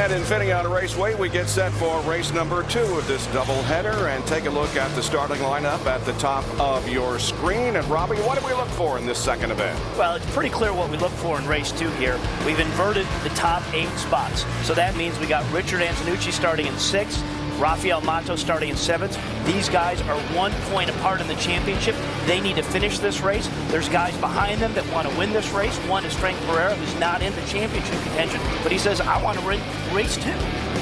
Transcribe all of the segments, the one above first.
At Infineon Raceway, we get set for race number 2 of this doubleheader and take a look at the starting lineup at the top of your screen. And Robbie, what do we look for in this second event? Well, it's pretty clear what we look for in race 2 here. We've inverted the top 8 spots. So that means we got Richard Antonucci starting in 6th, Rafael Matos starting in 7th. These guys are 1 point apart in the championship. They need to finish this race. There's guys behind them that want to win this race. One is Frank Carrera, who's not in the championship contention, but he says, I want to win race 2.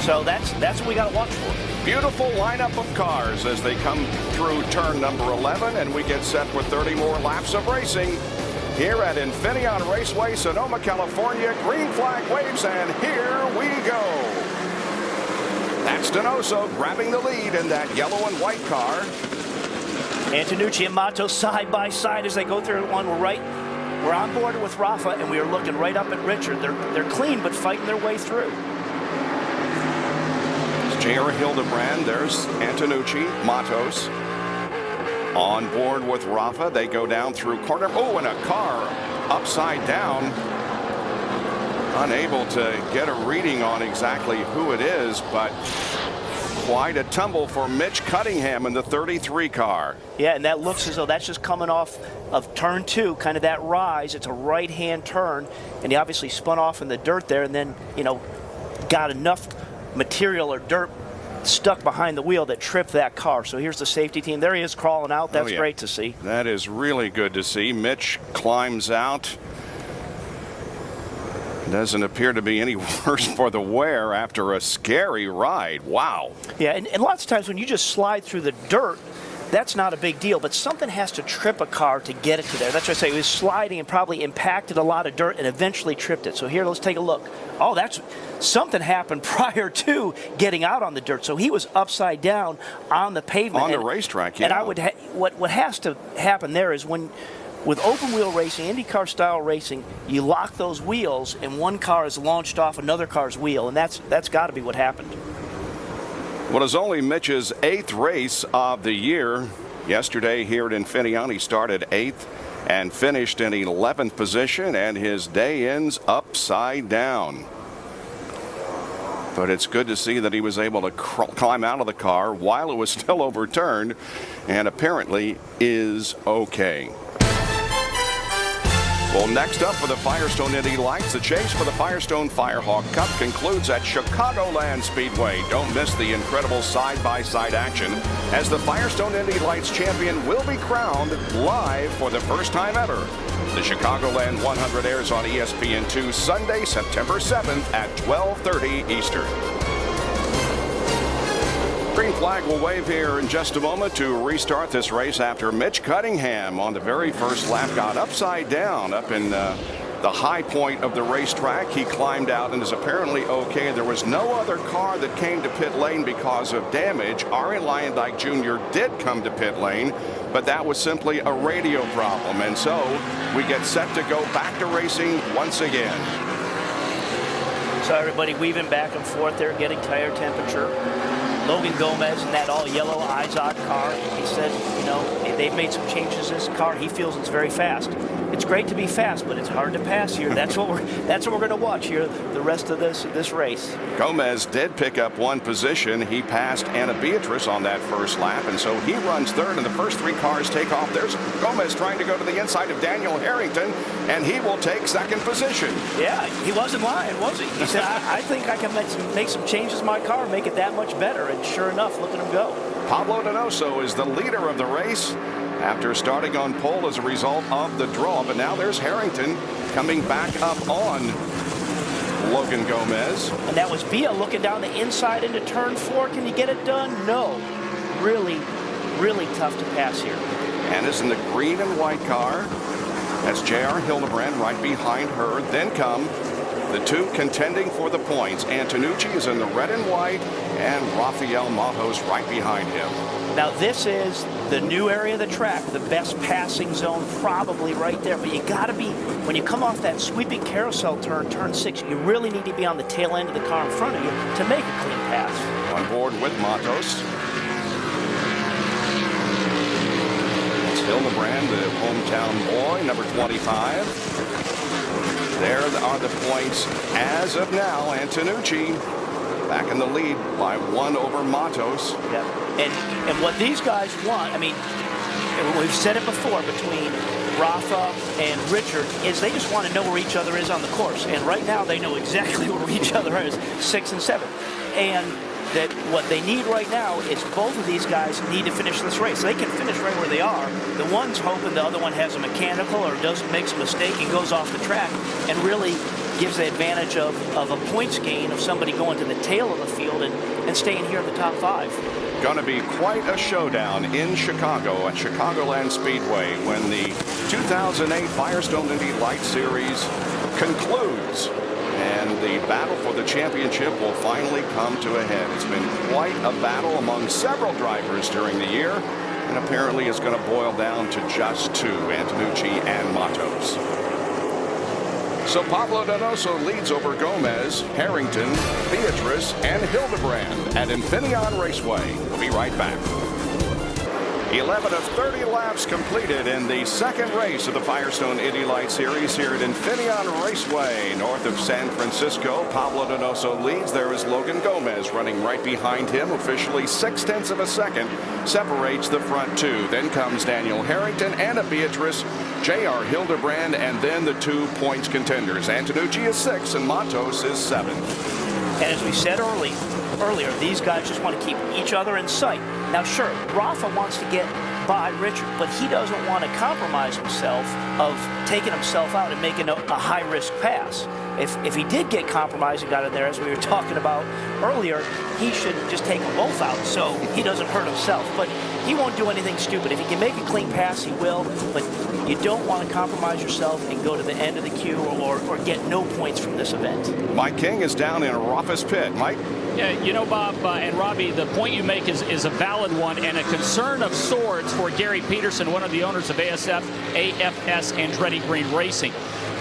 So that's what we got to watch for. Beautiful lineup of cars as they come through turn number 11, and we get set for 30 more laps of racing here at Infineon Raceway, Sonoma, California. Green flag waves, and here we go. That's Donoso grabbing the lead in that yellow and white car. Antonucci and Matos side by side as they go through one. We're on board with Rafa, and we are looking right up at Richard. They're clean, but fighting their way through. J.R. Hildebrand, there's Antonucci, Matos. On board with Rafa, they go down through corner. Oh, and a car upside down. Unable to get a reading on exactly who it is, but quite a tumble for Mitch Cunningham in the 33 car. Yeah, and that looks as though that's just coming off of turn 2, kind of that rise. It's a right-hand turn, and he obviously spun off in the dirt there, and then, got enough material or dirt stuck behind the wheel that tripped that car. So here's the safety team. There he is crawling out. That's great to see. That is really good to see. Mitch climbs out. Doesn't appear to be any worse for the wear after a scary ride. Wow. Yeah, and lots of times when you just slide through the dirt, that's not a big deal, but something has to trip a car to get it to there. That's why I say he was sliding and probably impacted a lot of dirt and eventually tripped it. So here, let's take a look. Oh, that's something happened prior to getting out on the dirt. So he was upside down on the pavement. On the racetrack, yeah. And I would what has to happen there is with open wheel racing, IndyCar style racing, you lock those wheels and one car is launched off another car's wheel, and that's got to be what happened. Well, it's only Mitch's 8th race of the year. Yesterday here at Infineon, he started 8th and finished in 11th position, and his day ends upside down. But it's good to see that he was able to climb out of the car while it was still overturned, and apparently is okay. Well, next up for the Firestone IndyLights, the chase for the Firestone Firehawk Cup concludes at Chicagoland Speedway. Don't miss the incredible side-by-side action as the Firestone IndyLights champion will be crowned live for the first time ever. The Chicagoland 100 airs on ESPN 2 Sunday, September 7th at 12:30 Eastern. Green flag will wave here in just a moment to restart this race after Mitch Cunningham on the very first lap got upside down up in the high point of the racetrack. He climbed out and is apparently okay. There was no other car that came to pit lane because of damage. Ari Lyondike Jr. did come to pit lane, but that was simply a radio problem. And so we get set to go back to racing once again. So everybody weaving back and forth there, getting tire temperature. Logan Gomez in that all-yellow Izod car. He said, they've made some changes in this car. He feels it's very fast. It's great to be fast, but it's hard to pass here. That's what we're going to watch here the rest of this race. Gomez did pick up 1 position. He passed Anna Beatrice on that first lap, and so he runs 3rd, and the first 3 cars take off. There's Gomez trying to go to the inside of Daniel Harrington, and he will take 2nd position. Yeah, he wasn't lying, was he? He said, I think I can make some changes in my car, make it that much better. And sure enough, look at him go. Pablo Donoso is the leader of the race after starting on pole as a result of the draw. But now there's Harrington coming back up on Logan Gomez. And that was Villa looking down the inside into turn 4. Can you get it done? No. Really, really tough to pass here. Anna's in the green and white car. That's J.R. Hildebrand right behind her. Then come the 2 contending for the points. Antonucci is in the red and white, and Rafael Matos right behind him. Now this is the new area of the track, the best passing zone probably right there. But you got to be, when you come off that sweeping carousel turn, turn 6, you really need to be on the tail end of the car in front of you to make a clean pass. On board with Matos. It's Hildebrand, the hometown boy, number 25. There are the points as of now. Antonucci back in the lead by 1 over Matos. Yeah. And what these guys want, I mean, we've said it before between Rafa and Richard, is they just want to know where each other is on the course. And right now they know exactly where each other is, 6 and 7. And that what they need right now is both of these guys need to finish this race. They can finish right where they are. The one's hoping the other one has a mechanical or makes a mistake and goes off the track and really gives the advantage of a points gain of somebody going to the tail of the field and staying here in the top 5. Going to be quite a showdown in Chicago at Chicagoland Speedway when the 2008 Firestone IndyLights Series concludes. And the battle for the championship will finally come to a head. It's been quite a battle among several drivers during the year, and apparently it's going to boil down to just 2, Antonucci and Matos. So Pablo Donoso leads over Gomez, Harrington, Beatrice, and Hildebrand at Infineon Raceway. We'll be right back. 11 of 30 laps completed in the second race of the Firestone IndyLights Series here at Infineon Raceway, north of San Francisco. Pablo Donoso leads. There is Logan Gomez running right behind him. Officially 0.6 of a second separates the front 2. Then comes Daniel Harrington, Anna Beatrice, J.R. Hildebrand, and then the 2 points contenders. Antonucci is 6 and Matos is 7. And as we said earlier, these guys just want to keep each other in sight. Now, sure, Rafa wants to get by Richard, but he doesn't want to compromise himself of taking himself out and making a high-risk pass. If he did get compromised and got in there, as we were talking about earlier, he should just take them both out so he doesn't hurt himself. But he won't do anything stupid. If he can make a clean pass, he will. But you don't want to compromise yourself and go to the end of the queue or get no points from this event. Mike King is down in Rafa's pit. Mike? Yeah, you know, Bob and Robbie, the point you make is a valid one and a concern of sorts for Gary Peterson, one of the owners of AFS Andretti Green Racing.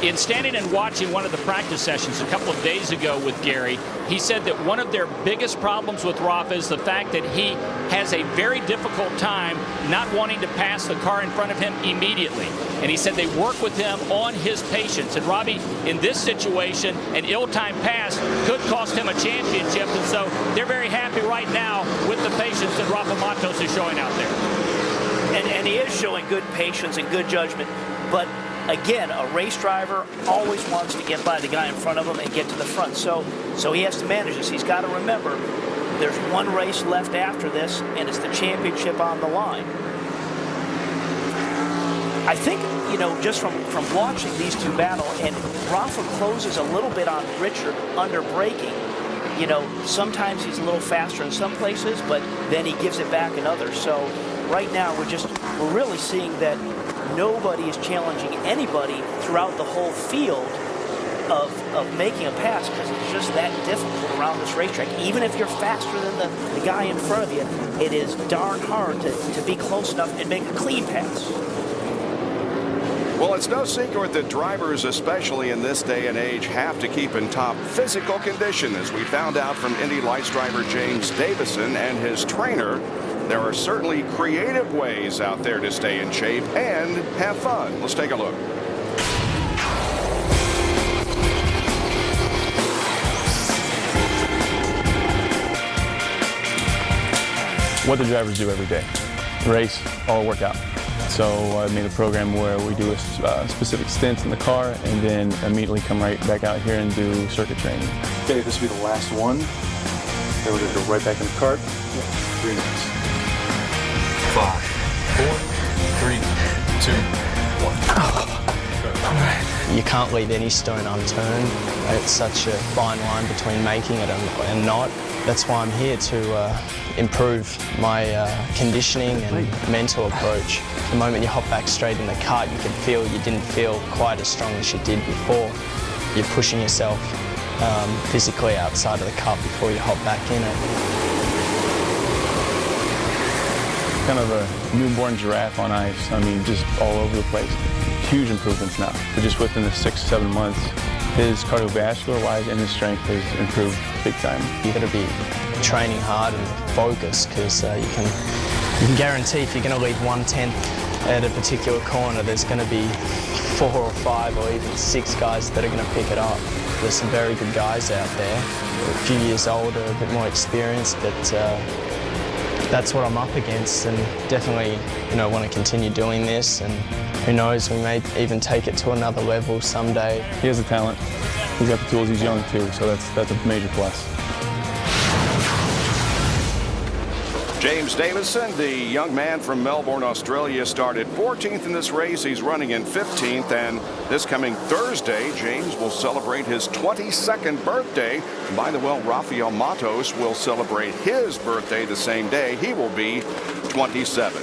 In standing and watching one of the practice sessions a couple of days ago with Gary, he said that one of their biggest problems with Rafa is the fact that he has a very difficult time not wanting to pass the car in front of him immediately. And he said they work with him on his patience. And Robbie, in this situation, an ill-timed pass could cost him a championship. And so they're very happy right now with the patience that Rafa Matos is showing out there. And he is showing good patience and good judgment. But again, a race driver always wants to get by the guy in front of him and get to the front. So he has to manage this. He's got to remember there's one race left after this, and it's the championship on the line. I think, you know, just from watching these two battle, and Rafa closes a little bit on Richard under braking. You know, sometimes he's a little faster in some places, but then he gives it back in others. So right now we're really seeing that nobody is challenging anybody throughout the whole field of making a pass, because it's just that difficult around this racetrack. Even if you're faster than the guy in front of you, it is darn hard to be close enough and make a clean pass. Well, it's no secret that drivers, especially in this day and age, have to keep in top physical condition. As we found out from IndyLights driver James Davison and his trainer, there are certainly creative ways out there to stay in shape and have fun. Let's take a look. What the drivers do every day: race or workout. So I made a program where we do a specific stint in the car and then immediately come right back out here and do circuit training. Okay, this will be the last one. Then we're going to go right back in the cart. 3 minutes. 5, 4, 3, 2, 1. You can't leave any stone unturned. It's such a fine line between making it and not. That's why I'm here, to improve my conditioning and mental approach. The moment you hop back straight in the cart, you can feel you didn't feel quite as strong as you did before. You're pushing yourself physically outside of the cart before you hop back in it. Kind of a newborn giraffe on ice. I mean, just all over the place. Huge improvements now. But just within the 6-7 months, his cardiovascular-wise and his strength has improved big time. You've got to be training hard and focused, because you can guarantee if you're going to leave 1/10 at a particular corner, there's going to be 4 or 5 or even 6 guys that are going to pick it up. there's some very good guys out there, a few years older, a bit more experienced, but that's what I'm up against, and definitely, want to continue doing this, and who knows, we may even take it to another level someday. He has the talent. He's got the tools. He's young too, so that's a major plus. James Davison, the young man from Melbourne, Australia, started 14th in this race. He's running in 15th, and this coming Thursday, James will celebrate his 22nd birthday. And by the way, Rafael Matos will celebrate his birthday the same day. He will be 27.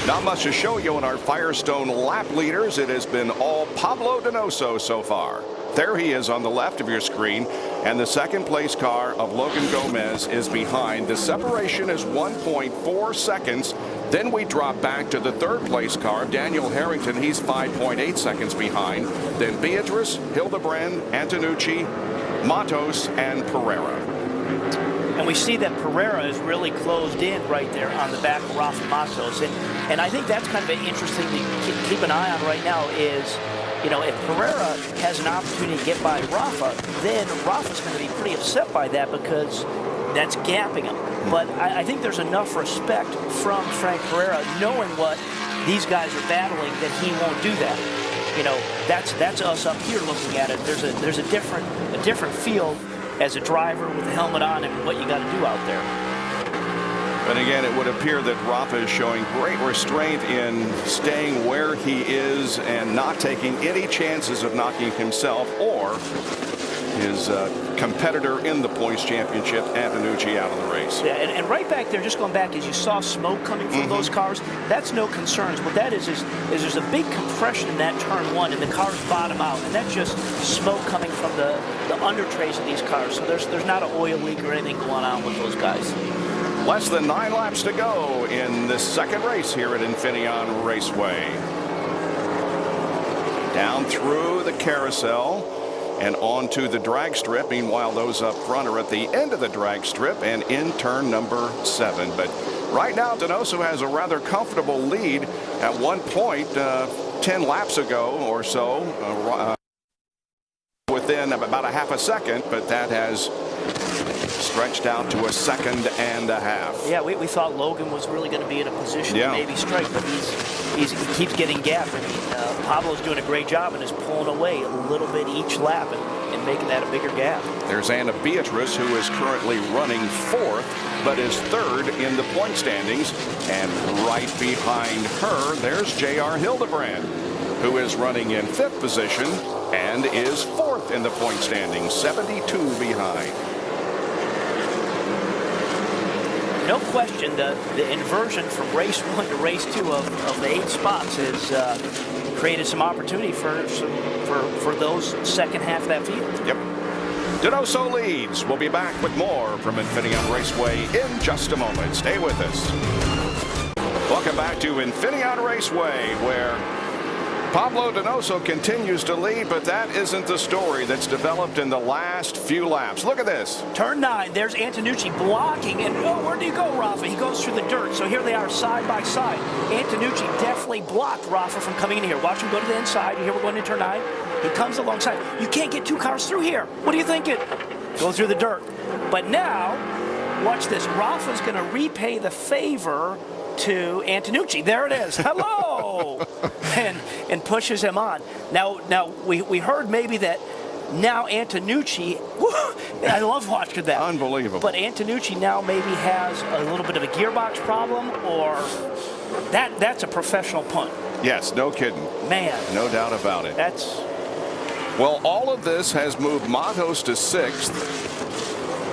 Not much to show you in our Firestone lap leaders. It has been all Pablo Donoso so far. There he is on the left of your screen, and the second place car of Logan Gomez is behind. The separation is 1.4 seconds. Then we drop back to the third place car of Daniel Harrington. He's 5.8 seconds behind. Then Beatrice, Hildebrand, Antonucci, Matos, and Carrera. And we see that Carrera is really closed in right there on the back of Rafa Matos. And I think that's kind of an interesting to keep an eye on right now is, if Carrera has an opportunity to get by Rafa, then Rafa's going to be pretty upset by that because that's gapping him. But I think there's enough respect from Frank Carrera, knowing what these guys are battling, that he won't do that. That's us up here looking at it. There's a different feel as a driver with the helmet on and what you got to do out there. But again, it would appear that Rafa is showing great restraint in staying where he is and not taking any chances of knocking himself or his competitor in the points championship, Antonucci, out of the race. Yeah, and right back there, just going back, as you saw smoke coming from those cars, that's no concerns. What that is there's a big compression in that turn one, and the cars bottom out, and that's just smoke coming from the under trays of these cars. So there's not an oil leak or anything going on with those guys. Less than 9 laps to go in this second race here at Infineon Raceway. Down through the carousel and onto the drag strip. Meanwhile, those up front are at the end of the drag strip and in turn number 7. But right now, Donoso has a rather comfortable lead. At one point, 10 laps ago or so, within about a half a second, but that has stretched out to a second and a half. Yeah, we thought Logan was really going to be in a position to maybe strike, but he keeps getting gapped. I mean, Pablo's doing a great job and is pulling away a little bit each lap and making that a bigger gap. There's Anna Beatrice, who is currently running 4th, but is 3rd in the point standings. And right behind her, there's J.R. Hildebrand, who is running in 5th position and is 4th in the point standings, 72 behind. No question, the inversion from race 1 to race 2 of the 8 spots has created some opportunity for those second half of that field. Yep. Donoso leads. We'll be back with more from Infineon Raceway in just a moment. Stay with us. Welcome back to Infineon Raceway, where Pablo Donoso continues to lead, but that isn't the story that's developed in the last few laps. Look at this. Turn 9, there's Antonucci blocking, and where do you go, Rafa? He goes through the dirt, so here they are side by side. Antonucci definitely blocked Rafa from coming in here. Watch him go to the inside. Here we're going to turn 9. He comes alongside. You can't get 2 cars through here. What are you thinking? Go through the dirt. But now, watch this. Rafa's going to repay the favor to Antonucci. There it is. Hello. and pushes him on. Now we heard maybe that now Antonucci, I love watching that. Unbelievable. But Antonucci now maybe has a little bit of a gearbox problem, or that's a professional punt. Yes, no kidding. Man. No doubt about it. Well, all of this has moved Matos to 6th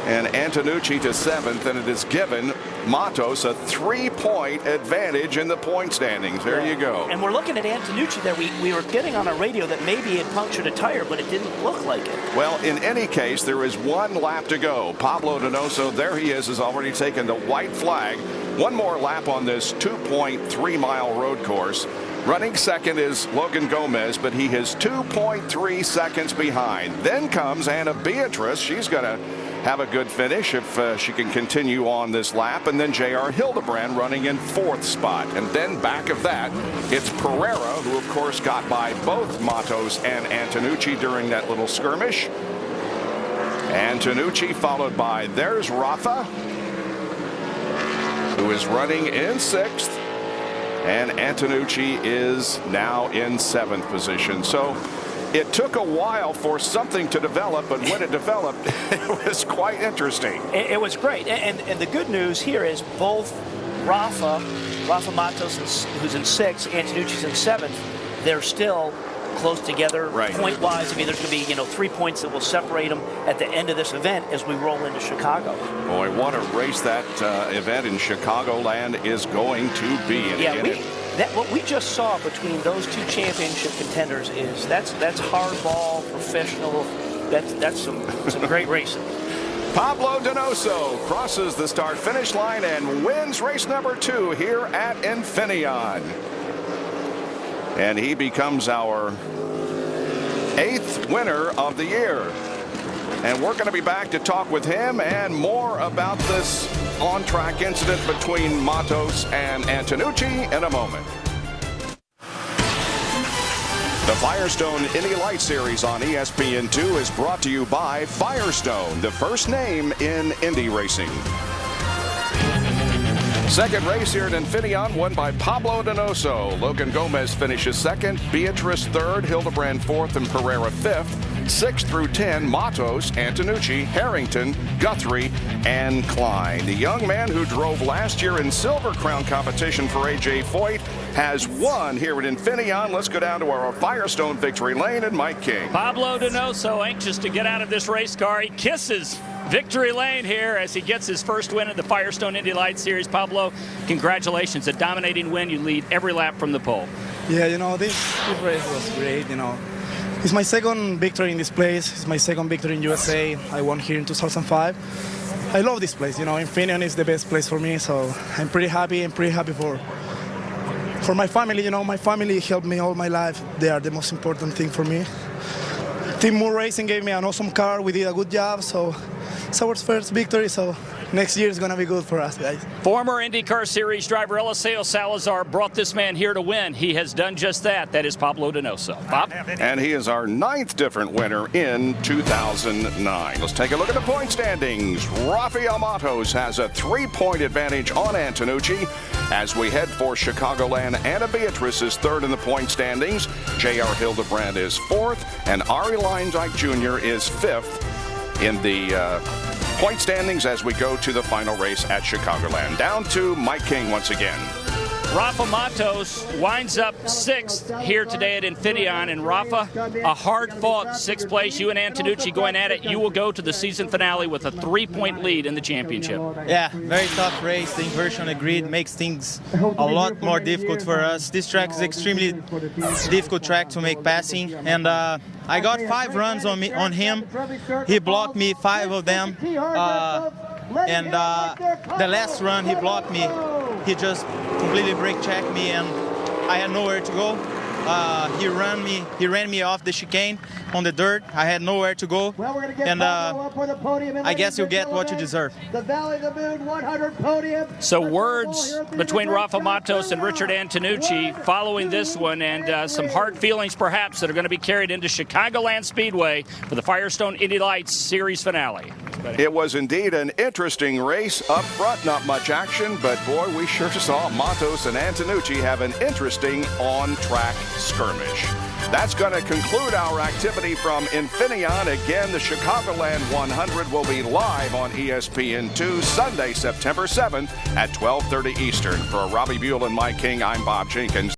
and Antonucci to 7th, and it has given Matos a 3-point advantage in the point standings. There you go. And we're looking at Antonucci there. We were getting on a radio that maybe he had punctured a tire, but it didn't look like it. Well, in any case, there is 1 lap to go. Pablo Donoso, there he is, has already taken the white flag. 1 more lap on this 2.3-mile road course. Running second is Logan Gomez, but he is 2.3 seconds behind. Then comes Anna Beatrice. She's going to have a good finish if she can continue on this lap. And then J.R. Hildebrand running in 4th spot. And then back of that, it's Carrera, who of course got by both Matos and Antonucci during that little skirmish. Antonucci followed by, there's Rafa, who is running in 6th. And Antonucci is now in 7th position. So it took a while for something to develop, but when it developed, it was quite interesting. It was great. And the good news here is both Rafa Matos, who's in 6th, Antonucci's in 7th, they're still close together point-wise. I mean, there's going to be 3 points that will separate them at the end of this event as we roll into Chicago. Boy, what a race that event in Chicagoland is going to be. What we just saw between those two championship contenders is that's hardball, professional. That's some great racing. Pablo Donoso crosses the start-finish line and wins race number 2 here at Infineon. And he becomes our 8th winner of the year. And we're going to be back to talk with him and more about this on-track incident between Matos and Antonucci in a moment. The Firestone IndyLights series on ESPN2 is brought to you by Firestone, the first name in Indy racing. Second race here at Infineon, won by Pablo Donoso. Logan Gomez finishes 2nd, Beatrice 3rd, Hildebrand 4th, and Carrera 5th. 6 through 10, Matos, Antonucci, Harrington, Guthrie, and Klein. The young man who drove last year in Silver Crown competition for A.J. Foyt has won here at Infineon. Let's go down to our Firestone victory lane and Mike King. Pablo Donoso anxious to get out of this race car. He kisses victory lane here as he gets his first win in the Firestone IndyLights series. Pablo, congratulations. A dominating win. You lead every lap from the pole. Yeah, this race was great, It's my second victory in this place. It's my second victory in USA. I won here in 2005. I love this place. Infineon is the best place for me, so I'm pretty happy. I'm pretty happy for my family. My family helped me all my life. They are the most important thing for me. Team Buhl Racing gave me an awesome car. We did a good job, so it's our first victory, so next year is going to be good for us, guys. Former IndyCar Series driver Eliseo Salazar brought this man here to win. He has done just that. That is Pablo Donoso. Bob? And he is our 9th different winner in 2009. Let's take a look at the point standings. Rafael Matos has a 3-point advantage on Antonucci. As we head for Chicagoland, Anna Beatrice is 3rd in the point standings. J.R. Hildebrand is 4th, and Ari Leindyke Jr. is 5th in the point standings as we go to the final race at Chicagoland. Down to Mike King once again. Rafa Matos winds up 6th here today at Infineon. And Rafa, a hard-fought 6th place. You and Antonucci going at it. You will go to the season finale with a 3-point lead in the championship. Yeah, very tough race. The inversion on the grid makes things a lot more difficult for us. This track is extremely difficult track to make passing. And I got 5 runs on him. He blocked me 5 of them. And the last run he blocked me. He just completely brake-checked me, and I had nowhere to go. He ran me off the chicane on the dirt. I had nowhere to go, and I guess you'll get what you deserve. So words between Rafa Matos and Richard Antonucci following this one, and some hard feelings perhaps that are going to be carried into Chicagoland Speedway for the Firestone IndyLights series finale. It was indeed an interesting race. Up front, not much action, but boy, we sure saw Matos and Antonucci have an interesting on-track skirmish. That's going to conclude our activity from Infineon. Again, the Chicagoland 100 will be live on ESPN2 Sunday, September 7th at 12:30 Eastern. For Robbie, Buhl, and Mike King, I'm Bob Jenkins.